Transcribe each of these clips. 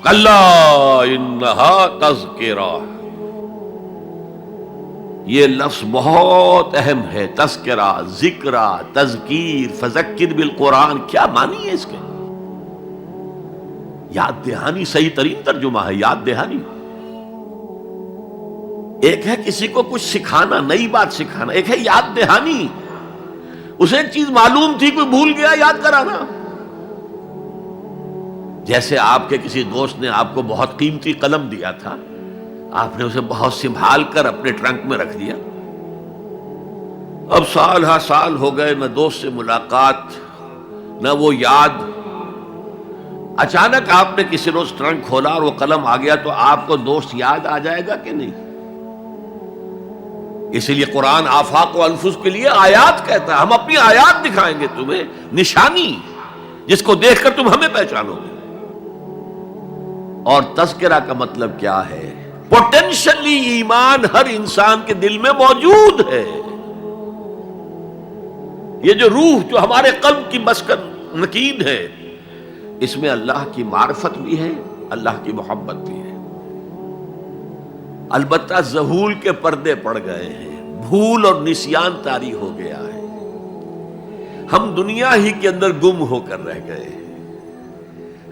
کلا انہا تذکرہ، یہ لفظ بہت اہم ہے. تذکرہ، ذکرہ، تذکیر، فذکر بالقرآن، کیا معنی ہے اس کے؟ یاد دہانی صحیح ترین ترجمہ ہے، یاد دہانی. ایک ہے کسی کو کچھ سکھانا، نئی بات سکھانا، ایک ہے یاد دہانی. اسے ایک چیز معلوم تھی، کوئی بھول گیا، یاد کرانا. جیسے آپ کے کسی دوست نے آپ کو بہت قیمتی قلم دیا تھا، آپ نے اسے بہت سنبھال کر اپنے ٹرنک میں رکھ دیا. اب سال ہا سال ہو گئے، نہ دوست سے ملاقات، نہ وہ یاد. اچانک آپ نے کسی روز ٹرنک کھولا اور وہ قلم آ گیا، تو آپ کو دوست یاد آ جائے گا کہ نہیں؟ اسی لیے قرآن آفاق و انفس کے لیے آیات کہتا ہے. ہم اپنی آیات دکھائیں گے تمہیں، نشانی جس کو دیکھ کر تم ہمیں پہچانو گے. اور تذکرہ کا مطلب کیا ہے؟ پوٹینشلی ایمان ہر انسان کے دل میں موجود ہے. یہ جو روح جو ہمارے قلب کی مسکن مکین ہے، اس میں اللہ کی معرفت بھی ہے، اللہ کی محبت بھی ہے. البتہ ذہول کے پردے پڑ گئے ہیں، بھول اور نسیان طاری ہو گیا ہے. ہم دنیا ہی کے اندر گم ہو کر رہ گئے ہیں.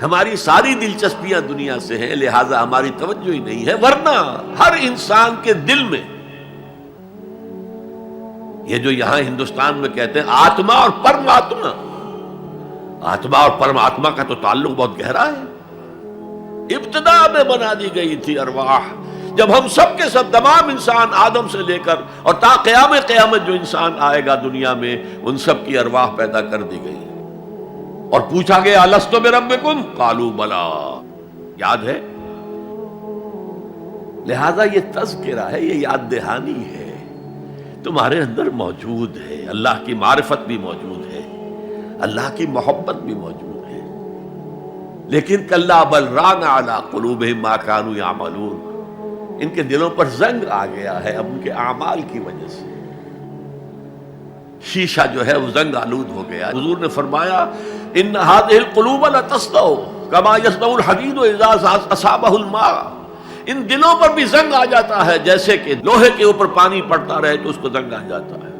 ہماری ساری دلچسپیاں دنیا سے ہیں، لہذا ہماری توجہ ہی نہیں ہے. ورنہ ہر انسان کے دل میں یہ جو یہاں ہندوستان میں کہتے ہیں آتما اور پرماتما، آتما اور پرماتما کا تو تعلق بہت گہرا ہے. ابتدا میں بنا دی گئی تھی ارواح، جب ہم سب کے سب تمام انسان آدم سے لے کر اور تا قیامت جو انسان آئے گا دنیا میں، ان سب کی ارواح پیدا کر دی گئی. اور پوچھا گیا الست بربکم قالوا بلا، یاد ہے؟ لہذا یہ تذکرہ ہے، یہ یاد دہانی ہے، تمہارے اندر موجود ہے. اللہ کی معرفت بھی موجود ہے، اللہ کی محبت بھی موجود ہے. لیکن کلا بل ران علی قلوبہم ما کانوا یعملون، ان کے دلوں پر زنگ آ گیا ہے اب ان کے اعمال کی وجہ سے. شیشہ جو ہے وہ زنگ آلود ہو گیا. حضور نے فرمایا ان هذه القلوب لتصدع كما يصدع الحديد اذا اصابه الماء، ان دلوں پر بھی زنگ آ جاتا ہے جیسے کہ لوہے کے اوپر پانی پڑتا رہے تو اس کو زنگ آ جاتا ہے.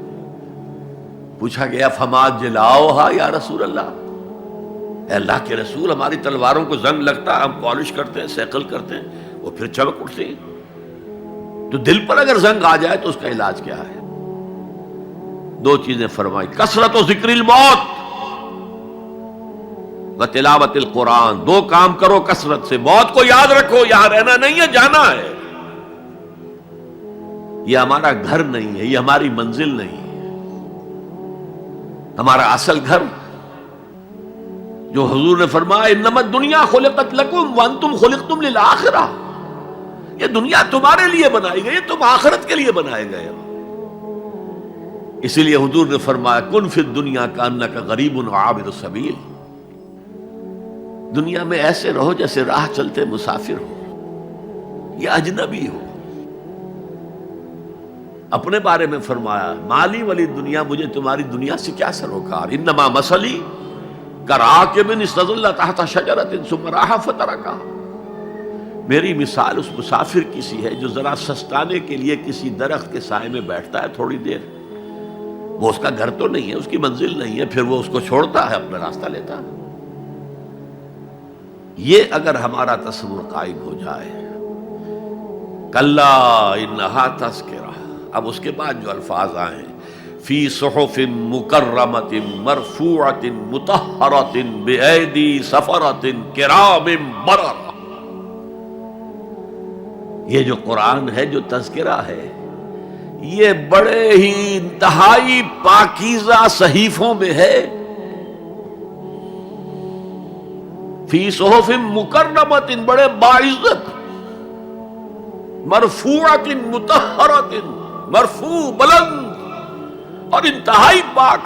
پوچھا گیا فما جلاؤها یا رسول اللہ، اے اللہ کے رسول ہماری تلواروں کو زنگ لگتا ہے، ہم پالش کرتے ہیں، سیکل کرتے ہیں، وہ پھر چمک اٹھتے ہیں. تو دل پر اگر زنگ آ جائے تو اس کا علاج کیا ہے؟ دو چیزیں فرمائی، کثرت و ذکر الموت و تلاوت القرآن. دو کام کرو کثرت سے، موت کو یاد رکھو، یہاں رہنا نہیں ہے، جانا ہے. یہ ہمارا گھر نہیں ہے، یہ ہماری منزل نہیں ہے. ہمارا اصل گھر جو حضور نے فرمایا انما الدنیا خلقت لکم وانتم خلقتم للآخرہ، یہ دنیا تمہارے لیے بنائی گئی، تم آخرت کے لیے بنائے گئے ہو. اسی لیے حضور نے فرمایا کن فی الدنیا کانک غریب وعابر السبیل، دنیا میں ایسے رہو جیسے راہ چلتے مسافر ہو یا اجنبی ہو. اپنے بارے میں فرمایا مالی ولی دنیا، مجھے تمہاری دنیا سے کیا سروکار، انما مثلی کراکب استظل تحت شجرۃ ثم راح فترکھا، میری مثال اس مسافر کی سی ہے جو ذرا سستانے کے لیے کسی درخت کے سائے میں بیٹھتا ہے تھوڑی دیر. وہ اس کا گھر تو نہیں ہے، اس کی منزل نہیں ہے، پھر وہ اس کو چھوڑتا ہے، اپنا راستہ لیتا ہے. یہ اگر ہمارا تصور قائم ہو جائے، کلا انہا تذکرہ. اب اس کے بعد جو الفاظ آئے فی صحف مکرمۃ مرفوعۃ مطہرۃ بایدی سفرۃ کرام بررہ، یہ جو قرآن ہے، جو تذکرہ ہے، یہ بڑے ہی انتہائی پاکیزہ صحیفوں میں ہے. فی صحف مکرمۃ، بڑے باعزت، مرفوعۃ مطہرۃ، مرفوع بلند اور انتہائی پاک.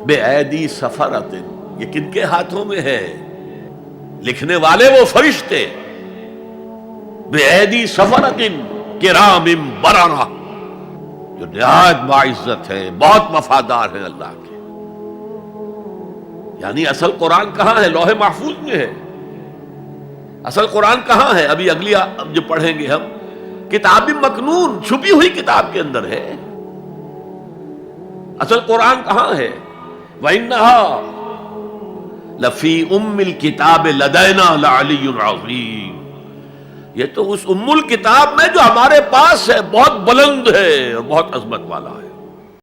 بے ایدی سفرۃ، یہ کن کے ہاتھوں میں ہے؟ لکھنے والے وہ فرشتے. بے ایدی سفرۃ کرام بررہ، جو نہایت باعزت ہے، بہت وفادار ہے اللہ کے. یعنی اصل قرآن کہاں ہے؟ لوح محفوظ میں ہے. اصل قرآن کہاں ہے؟ ابھی اگلی جو پڑھیں گے ہم، کتاب مکنون، چھپی ہوئی کتاب کے اندر ہے۔ اصل قرآن کہاں ہے؟ وَإِنَّهَا لَفِي أُمِّ الْكِتَابِ لَدَيْنَا لَعَلِيٌّ عَظِيمٌ، یہ تو اس ام الکتاب میں جو ہمارے پاس ہے، بہت بلند ہے اور بہت عظمت والا ہے۔